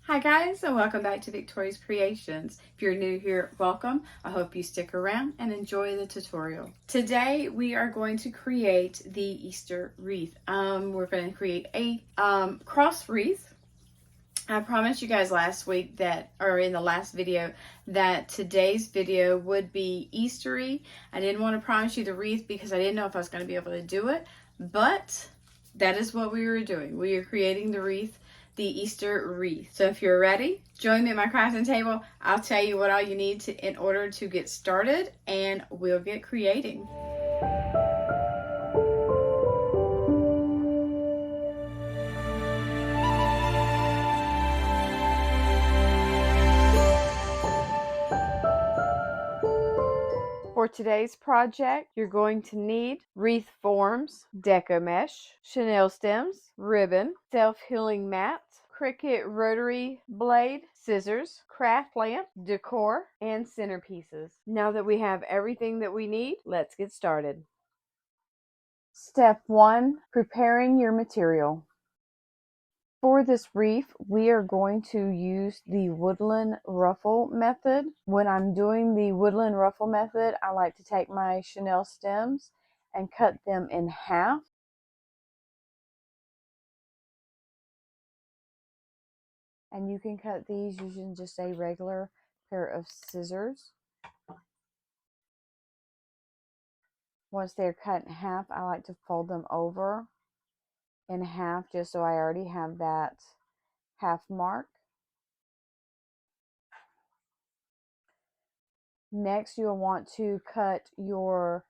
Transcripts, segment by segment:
Hi guys, and welcome back to Victori's Creations. If you're new here, welcome. I hope you stick around and enjoy the tutorial. Today we are going to create the Easter wreath. We're going to create a cross wreath. I promised you guys last week that, or in the last video, that today's video would be Eastery. I didn't want to promise you the wreath because I didn't know if I was going to be able to do it, but that is what we were doing. We are creating the wreath, the Easter wreath. So if you're ready, join me at my crafting table. I'll tell you what all you need in order to get started, and we'll get creating. For today's project, you're going to need wreath forms, Deco Mesh, Chenille Stems, ribbon, self-healing mat, Cricut rotary blade, scissors, craft lamp, decor, and centerpieces. Now that we have everything that we need, let's get started. Step 1, preparing your material. For this wreath, we are going to use the woodland ruffle method. When I'm doing the woodland ruffle method, I like to take my Chenille stems and cut them in half. And you can cut these using just a regular pair of scissors. Once they're cut in half, I like to fold them over in half just so I already have that half mark. Next, you'll want to cut your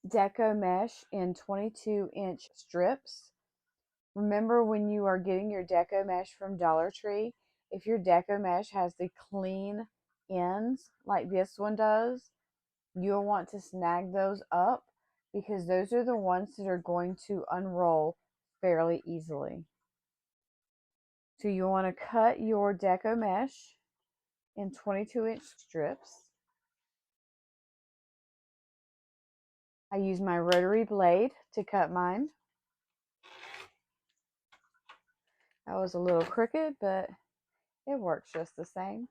Deco Mesh in 22-inch strips. Remember, when you are getting your Deco Mesh from Dollar Tree, if your Deco Mesh has the clean ends like this one does, you'll want to snag those up because those are the ones that are going to unroll fairly easily. So you want to cut your Deco Mesh in 22-inch strips. I use my rotary blade to cut mine. That was a little crooked, but it works just the same.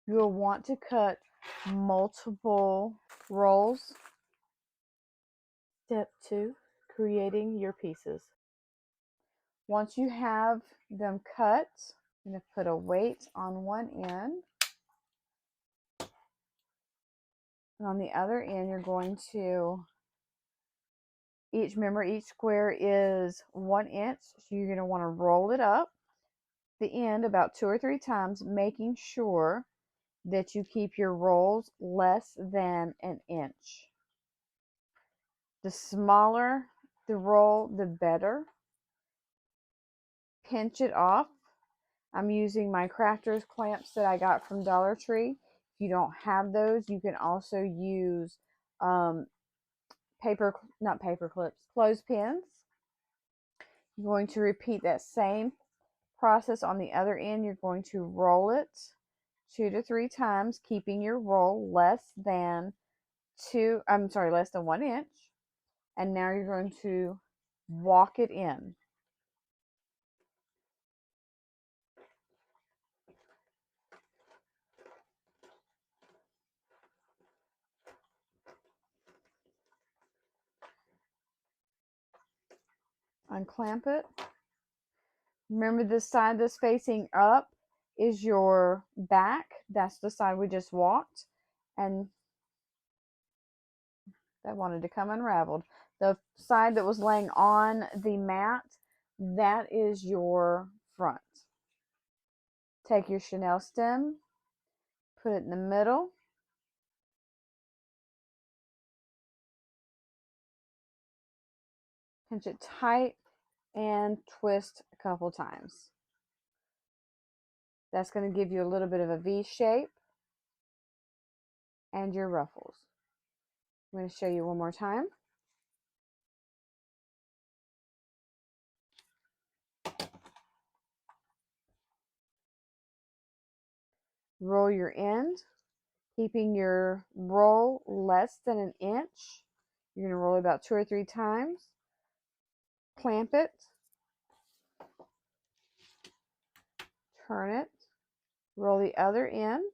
You'll want to cut multiple rolls. Step 2, creating your pieces. Once you have them cut, I'm going to put a weight on one end. And on the other end, you're going to, remember each square is 1 inch. So you're going to want to roll it up the end about 2 or 3 times, making sure that you keep your rolls less than an inch. The smaller the roll, the better. Pinch it off. I'm using my crafter's clamps that I got from Dollar Tree. If you don't have those, you can also use not paper clips, clothespins. You're going to repeat that same process on the other end. You're going to roll it 2 to 3 times, keeping your roll less than 1 inch. And now you're going to walk it in. Unclamp it. Remember, the side that's facing up is your back. That's the side we just walked. And that wanted to come unraveled. The side that was laying on the mat, that is your front. Take your Chenille stem, put it in the middle. Pinch it tight and twist a couple times. That's going to give you a little bit of a V shape. and your ruffles. I'm going to show you one more time. Roll your end, keeping your roll less than an inch. You're going to roll it about 2 or 3 times. Clamp it. Turn it. Roll the other end.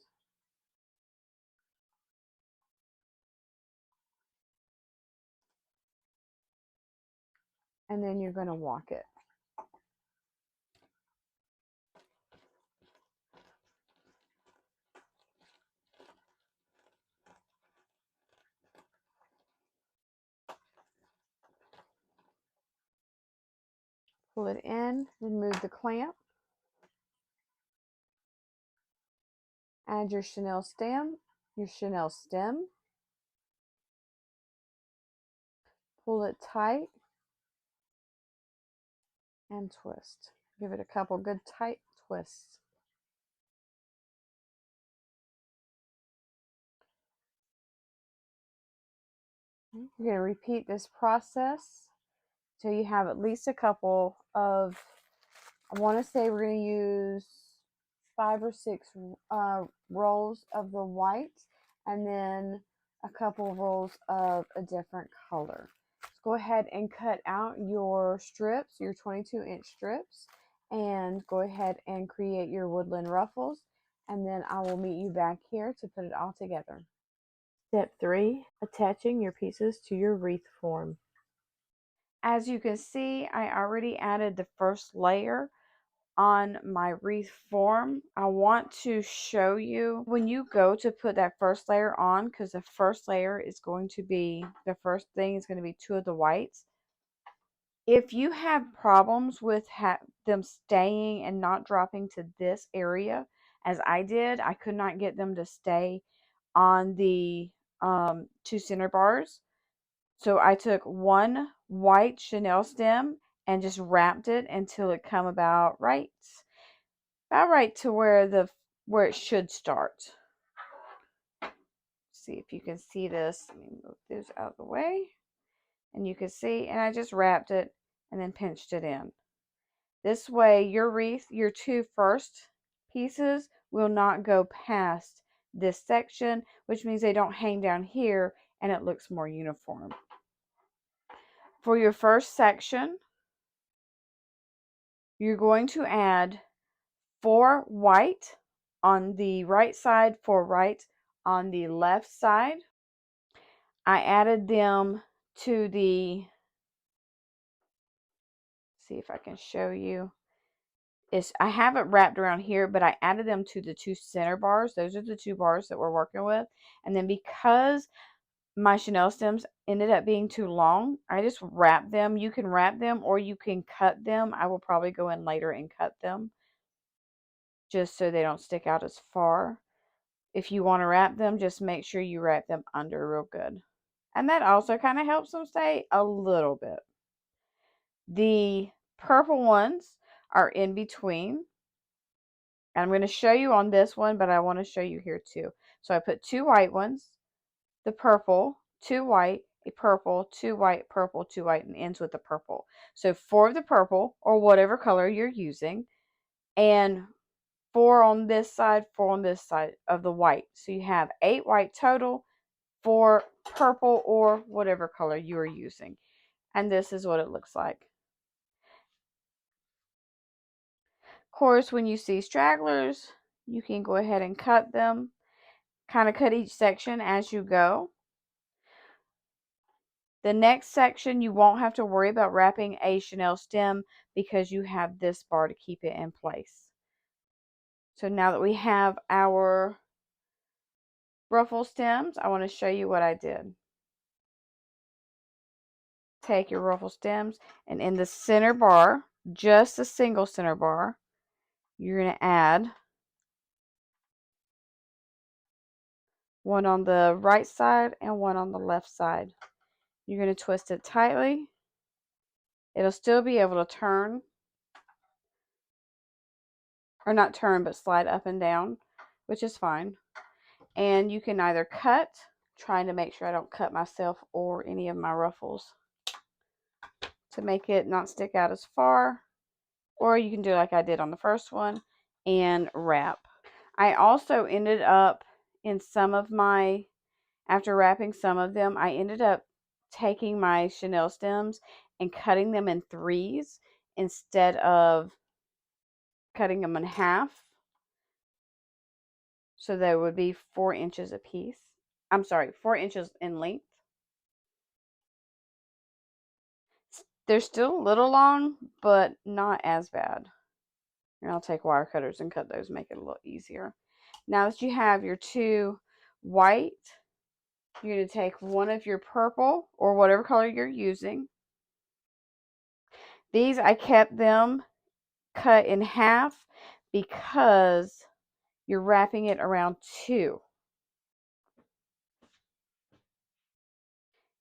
And then you're going to walk it. Pull it in, remove the clamp. Add your chenille stem. Pull it tight and twist. Give it a couple good tight twists. You're going to repeat this process till you have at least a couple of, I want to say we're going to use 5 or 6 rolls of the white, and then a couple rolls of a different color. So go ahead and cut out your strips, your 22-inch strips, and go ahead and create your woodland ruffles, and then I will meet you back here to put it all together. Step 3, attaching your pieces to your wreath form. As you can see, I already added the first layer on my wreath form. I want to show you when you go to put that first layer on, because the first layer is going to be, the first thing is going to be 2 of the whites. If you have problems with them staying and not dropping to this area, as I did, I could not get them to stay on the 2 center bars. So I took 1 white Chenille stem and just wrapped it until it come about right to where it should start. See if you can see this. Let me move this out of the way. And you can see, and I just wrapped it and then pinched it in. This way your wreath, your 2 first pieces will not go past this section, which means they don't hang down here and it looks more uniform. For your first section, you're going to add 4 white on the right side, 4 white on the left side. I added them to the, see if I can show you. I have it wrapped around here, but I added them to the 2 center bars. Those are the 2 bars that we're working with. And then because my Chenille stems ended up being too long, I just wrapped them. You can wrap them or you can cut them. I will probably go in later and cut them just so they don't stick out as far. If you want to wrap them, just make sure you wrap them under real good. And that also kind of helps them stay a little bit. The purple ones are in between. And I'm going to show you on this one, but I want to show you here too. So I put 2 white ones, the purple, 2 white, a purple, 2 white, purple, 2 white, and ends with the purple. So 4 of the purple, or whatever color you're using, and 4 on this side, 4 on this side of the white. So you have 8 white total, 4 purple, or whatever color you are using. And this is what it looks like. Of course, when you see stragglers, you can go ahead and cut them. Kind of cut each section as you go. The next section, you won't have to worry about wrapping a Chenille stem because you have this bar to keep it in place. So now that we have our ruffle stems, I want to show you what I did. Take your ruffle stems, and in the center bar, just a single center bar, you're going to add one on the right side and one on the left side. You're going to twist it tightly. It'll still be able to turn, or not turn, but slide up and down, which is fine. And you can either cut, trying to make sure I don't cut myself or any of my ruffles to make it not stick out as far, or you can do like I did on the first one and wrap. I also ended up in some of my, after wrapping some of them, I ended up taking my Chenille stems and cutting them in threes instead of cutting them in half. So they would be 4 inches a piece. I'm sorry, 4 inches in length. They're still a little long, but not as bad. And I'll take wire cutters and cut those, make it a little easier. Now that you have your 2 white, you're going to take one of your purple or whatever color you're using. These, I kept them cut in half because you're wrapping it around 2.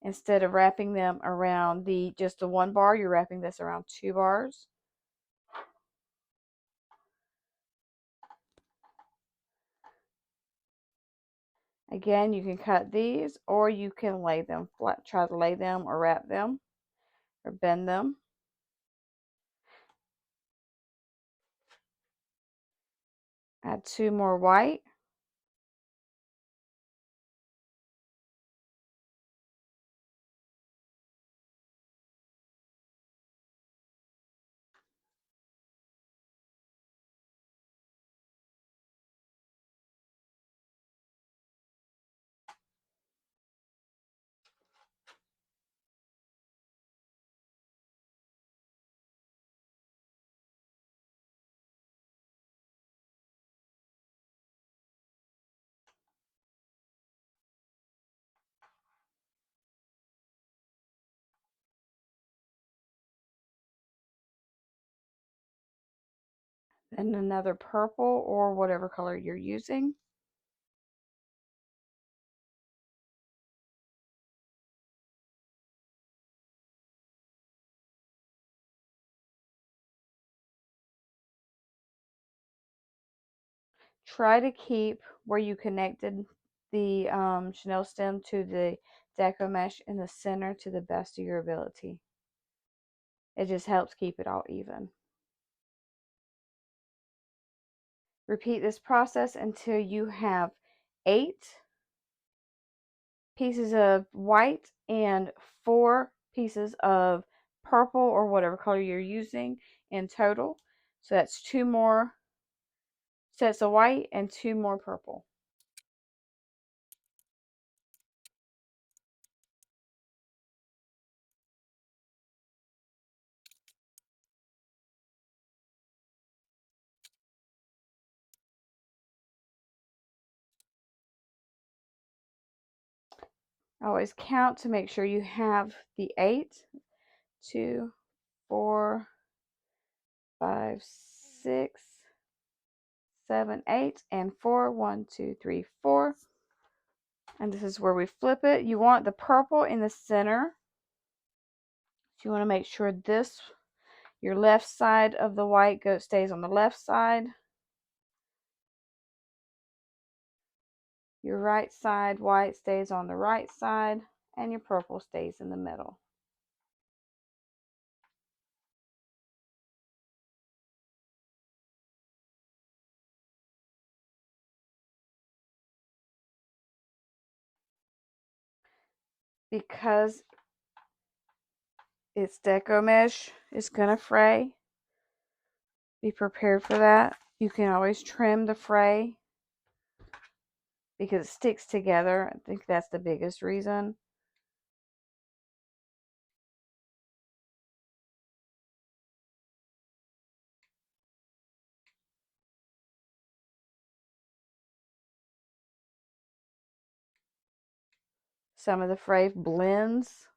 Instead of wrapping them around just the 1 bar, you're wrapping this around 2 bars. Again, you can cut these, or you can lay them flat, try to lay them or wrap them or bend them. Add 2 more white. And another purple or whatever color you're using. Try to keep where you connected the Chenille stem to the Deco Mesh in the center to the best of your ability. It just helps keep it all even. Repeat this process until you have 8 pieces of white and 4 pieces of purple or whatever color you're using in total. So that's 2 more sets of white and 2 more purple. Always count to make sure you have the 8. 2, 4, 5, 6, 7, 8, and 4. 1, 2, 3, 4. And this is where we flip it. You want the purple in the center. So you want to make sure your left side of the white stays on the left side. Your right side white stays on the right side, and your purple stays in the middle. Because it's Deco Mesh, it's going to fray. Be prepared for that. You can always trim the fray because it sticks together. I think that's the biggest reason. Some of the fray blends.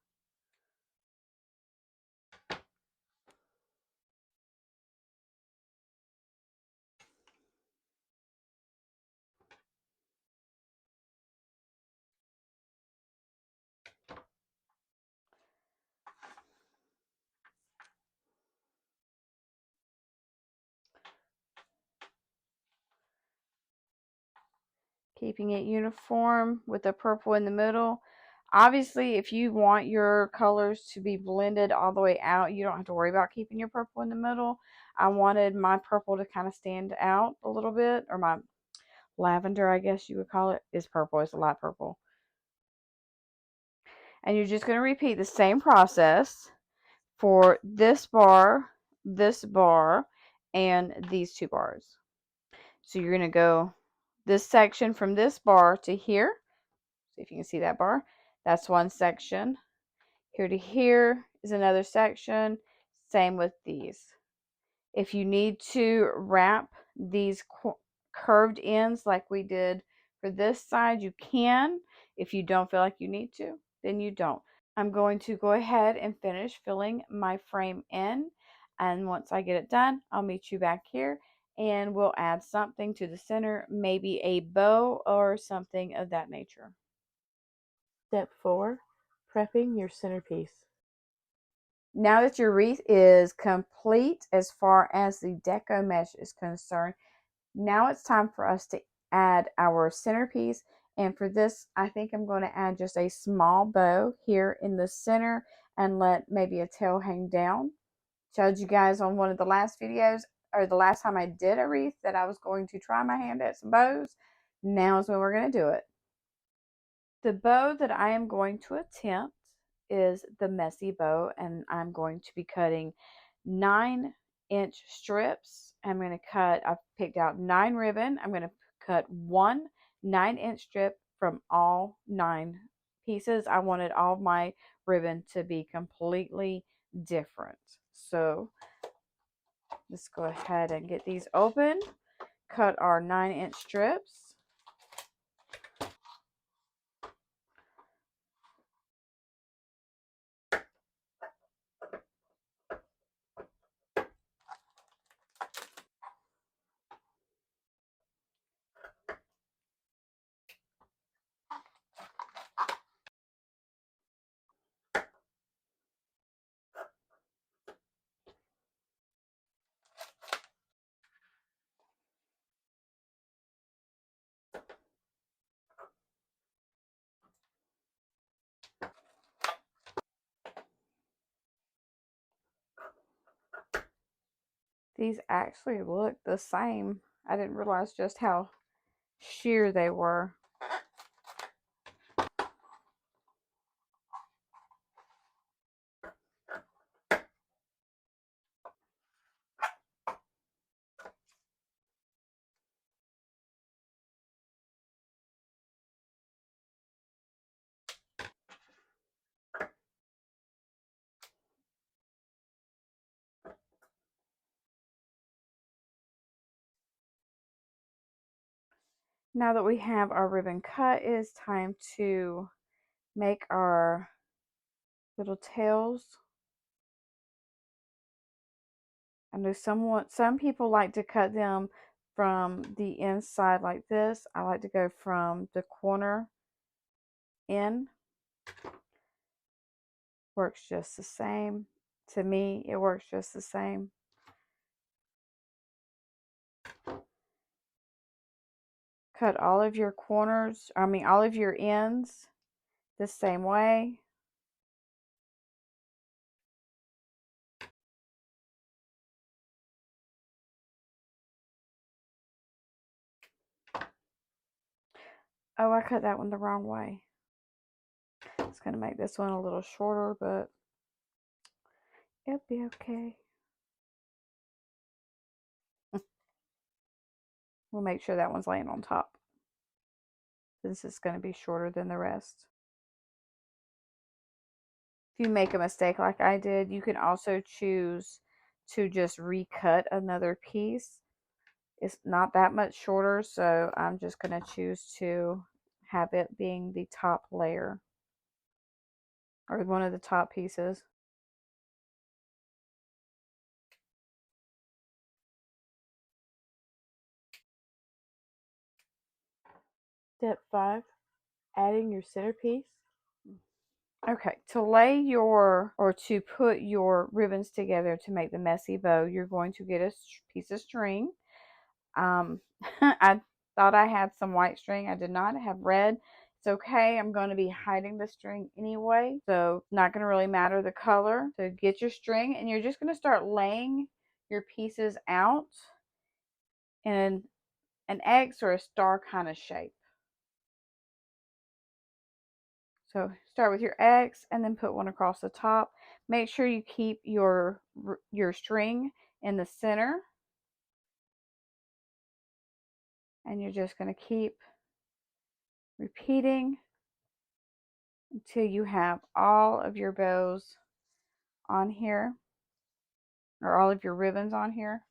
keeping it uniform with the purple in the middle. Obviously, if you want your colors to be blended all the way out, you don't have to worry about keeping your purple in the middle. I wanted my purple to kind of stand out a little bit, or my lavender, I guess you would call it, is purple. It's a light purple. And you're just going to repeat the same process for this bar, and these two bars. So you're going to go this section from this bar to here. See if you can see that bar. That's one section. Here to here is another section. Same with these. If you need to wrap these curved ends like we did for this side, you can. If you don't feel like you need to, then you don't. I'm going to go ahead and finish filling my frame in, and once I get it done, I'll meet you back here and we'll add something to the center, maybe a bow or something of that nature. Step 4, prepping your centerpiece. Now that your wreath is complete as far as the Deco Mesh is concerned, now it's time for us to add our centerpiece. And for this, I think I'm going to add just a small bow here in the center and let maybe a tail hang down. Showed you guys on one of the last videos, or the last time I did a wreath, that I was going to try my hand at some bows. Now is when we're going to do it. The bow that I am going to attempt is the messy bow, and I'm going to be cutting 9-inch strips. I've picked out 9 ribbon. I'm going to cut one 9-inch strip from all 9 pieces. I wanted all my ribbon to be completely different. So let's go ahead and get these open. Cut our 9-inch strips. These actually look the same. I didn't realize just how sheer they were. Now that we have our ribbon cut, it is time to make our little tails. I know some people like to cut them from the inside like this. I like to go from the corner in. Works just the same. To me, it works just the same. Cut all of your corners, all of your ends the same way. Oh, I cut that one the wrong way. It's going to make this one a little shorter, but it'll be okay. We'll make sure that one's laying on top, since it's going to be shorter than the rest. If you make a mistake like I did, you can also choose to just recut another piece. It's not that much shorter, so I'm just going to choose to have it being the top layer, or one of the top pieces. Step 5, adding your centerpiece. Okay, to lay your, or to put your ribbons together to make the messy bow, you're going to get a piece of string. I thought I had some white string. I did not have red. It's okay. I'm going to be hiding the string anyway, so it's not going to really matter the color. So get your string, and you're just going to start laying your pieces out in an X or a star kind of shape. So start with your X and then put one across the top. Make sure you keep your string in the center. And you're just going to keep repeating until you have all of your bows on here, or all of your ribbons on here.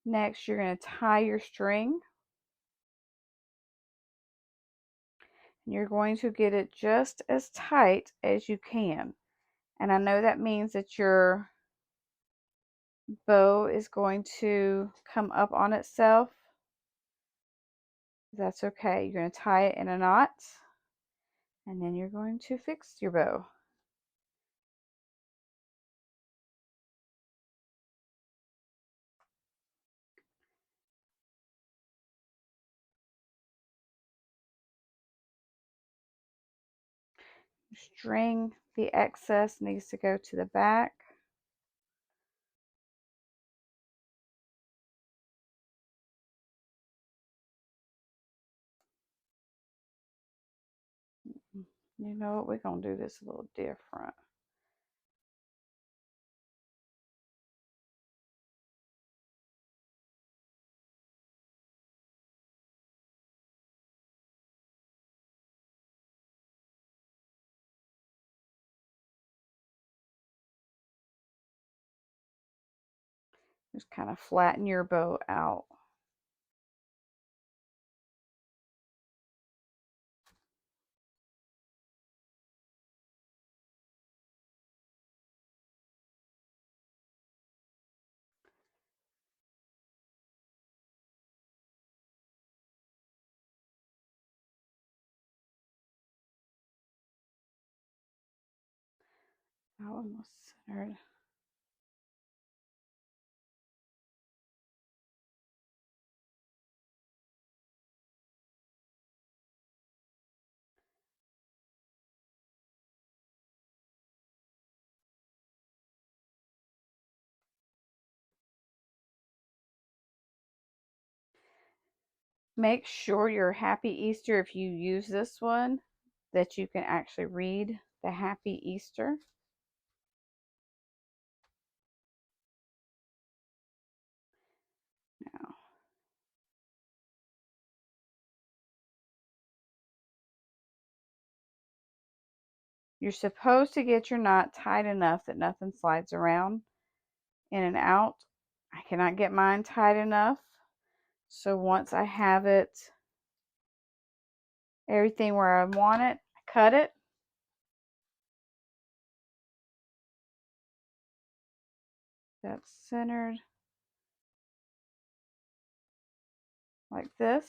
Next, you're going to tie your string. And you're going to get it just as tight as you can. And I know that means that your bow is going to come up on itself. That's okay. You're going to tie it in a knot, and then you're going to fix your bow. String, the excess needs to go to the back. You know what? We're going to do this a little different. Just kind of flatten your bow out. Almost centered. Make sure your Happy Easter, if you use this one, that you can actually read the Happy Easter. Now, you're supposed to get your knot tight enough that nothing slides around in and out. I cannot get mine tight enough. So once I have it, everything where I want it, I cut it. That's centered like this.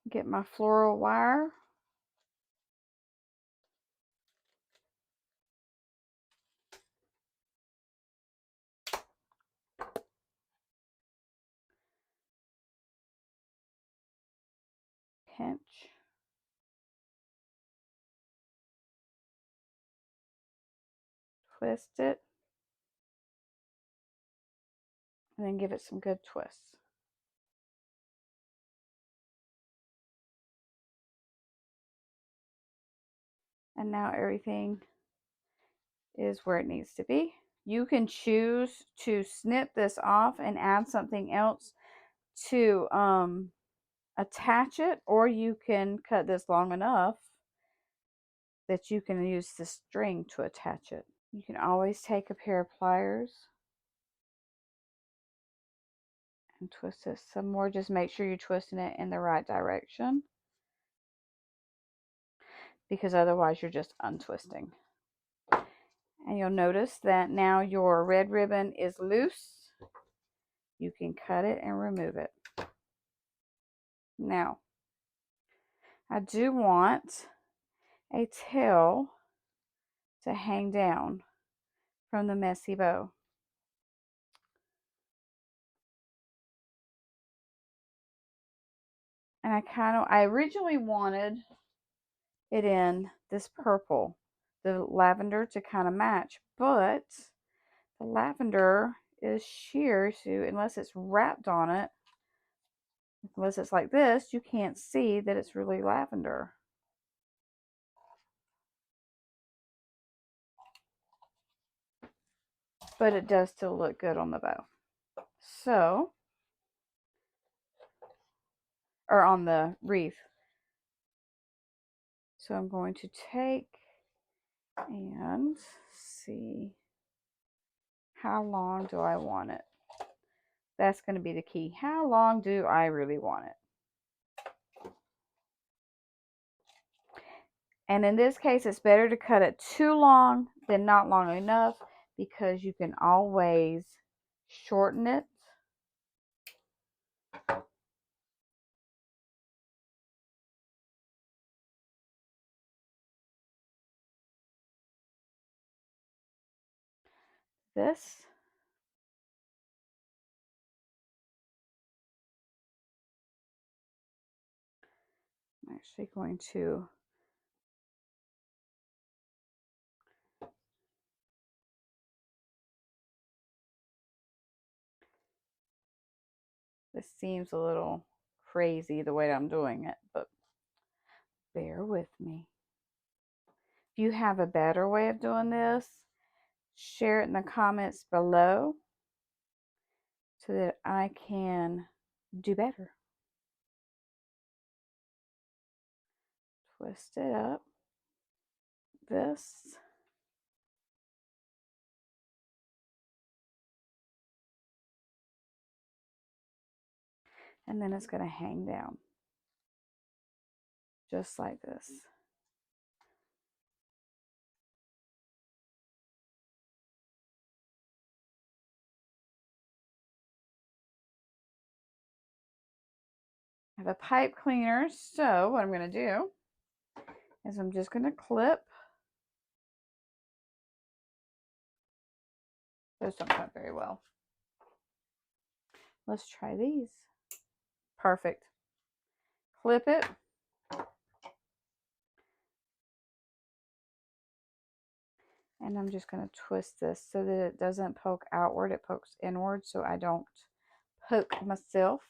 Get my floral wire. Pinch. Twist it. And then give it some good twists. And now everything is where it needs to be. You can choose to snip this off and add something else to attach it, or you can cut this long enough that you can use the string to attach it. You can always take a pair of pliers and twist this some more. Just make sure you're twisting it in the right direction, because otherwise you're just untwisting. And you'll notice that now your red ribbon is loose. you can cut it and remove it. Now, I do want a tail to hang down from the messy bow. And I originally wanted it in this purple, the lavender, to kind of match, but the lavender is sheer, so unless it's wrapped on it, unless it's like this, you can't see that it's really lavender. But it does still look good on the bow. So, or on the wreath. So I'm going to take and see, how long do I want it? That's going to be the key. How long do I really want it? And in this case, it's better to cut it too long than not long enough, because you can always shorten it. This. I'm actually going to this seems a little crazy the way I'm doing it, but bear with me. If you have a better way of doing this, share it in the comments below so that I can do better. Twist it up. This. And then it's going to hang down. Just like this. I have a pipe cleaner, so what I'm going to do is I'm just going to clip. Those don't cut very well. Let's try these. Perfect. Clip it. And I'm just going to twist this so that it doesn't poke outward, it pokes inward, so I don't poke myself.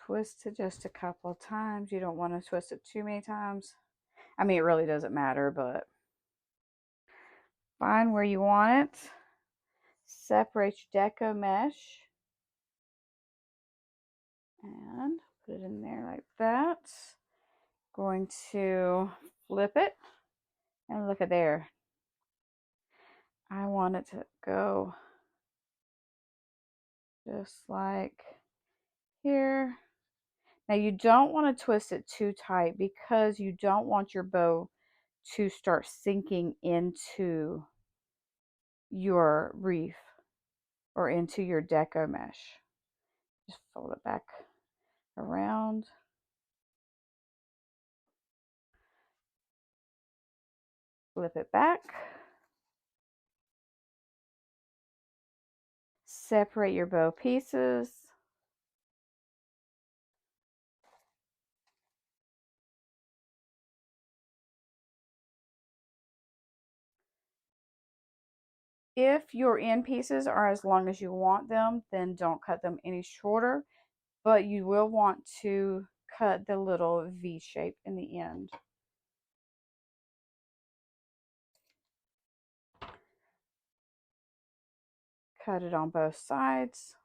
Twist it just a couple of times. You don't want to twist it too many times. I mean, it really doesn't matter, but find where you want it. Separate your Deco Mesh. And put it in there like that. Going to flip it. And look at there. I want it to go just like here. Now you don't want to twist it too tight, because you don't want your bow to start sinking into your wreath or into your Deco Mesh. Just fold it back around. Flip it back. Separate your bow pieces. If your end pieces are as long as you want them, then don't cut them any shorter, but you will want to cut the little V shape in the end. Cut it on both sides.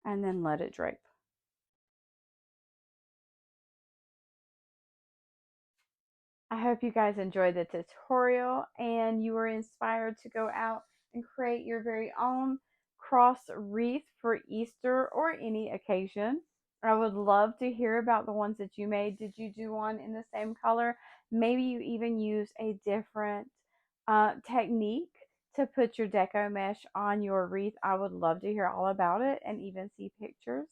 and then let it drape. I hope you guys enjoyed the tutorial and you were inspired to go out and create your very own cross wreath for Easter or any occasion. I would love to hear about the ones that you made. Did you do one in the same color? Maybe you even use a different technique to put your deco mesh on your wreath. I would love to hear all about it and even see pictures.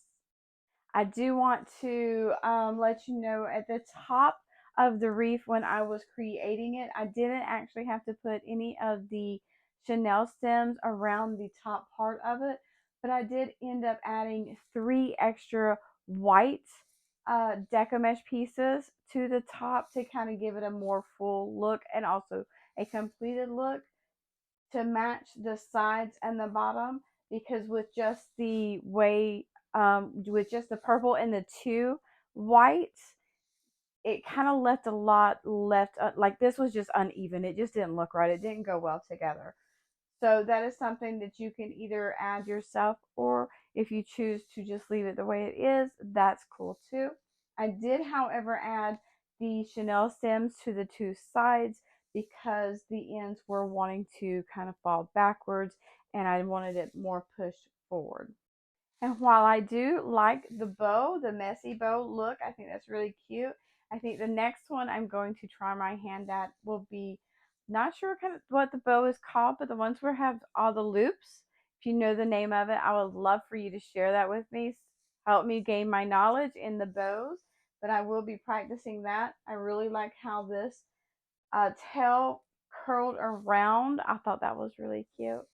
I do want to let you know at the top of the wreath when I was creating it, I didn't actually have to put any of the Chenille stems around the top part of it, but I did end up adding 3 extra white Deco Mesh pieces to the top to kind of give it a more full look and also a completed look to match the sides and the bottom, because with just the way with just the purple and the 2 whites, it kind of left a lot left like this was just uneven. It just didn't look right. It didn't go well together. So that is something that you can either add yourself, or if you choose to just leave it the way it is, that's cool too. I did, however, add the Chenille stems to the 2 sides because the ends were wanting to kind of fall backwards and I wanted it more pushed forward. And while I do like the bow, the messy bow look, I think that's really cute. I think the next one I'm going to try my hand at will be, not sure kind of what the bow is called, but the ones where have all the loops. If you know the name of it, I would love for you to share that with me. Help me gain my knowledge in the bows, but I will be practicing that. I really like how this tail curled around. I thought that was really cute.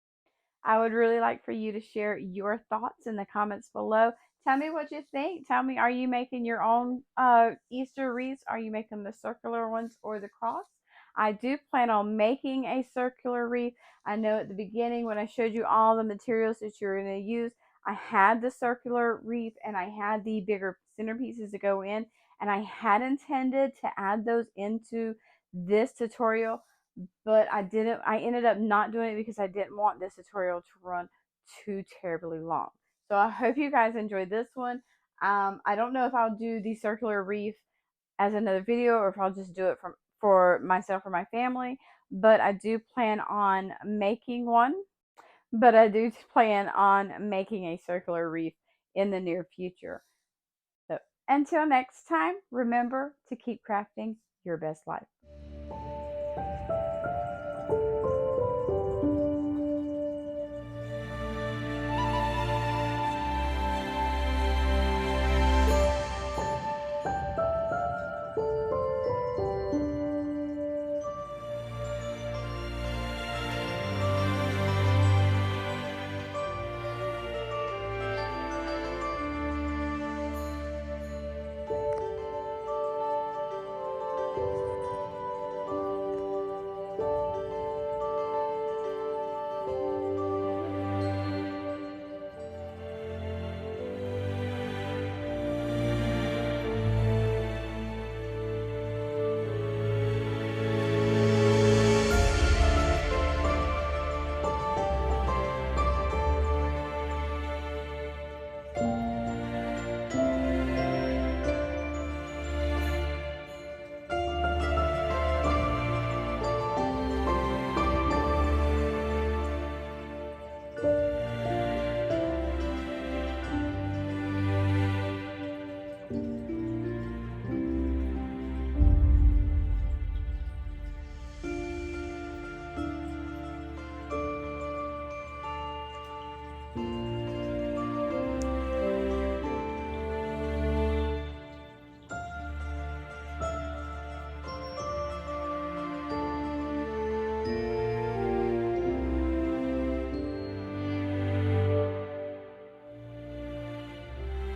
I would really like for you to share your thoughts in the comments below. Tell me what you think. Tell me, are you making your own Easter wreaths? Are you making the circular ones or the cross? I do plan on making a circular wreath. I know at the beginning when I showed you all the materials that you're going to use, I had the circular wreath and I had the bigger centerpieces to go in, and I had intended to add those into this tutorial, but I ended up not doing it because I didn't want this tutorial to run too terribly long. So I hope you guys enjoyed this one. I don't know if I'll do the circular wreath as another video or if I'll just do it for myself or my family, but I do plan on making one. But I do plan on making a circular wreath in the near future. So until next time, remember to keep crafting your best life.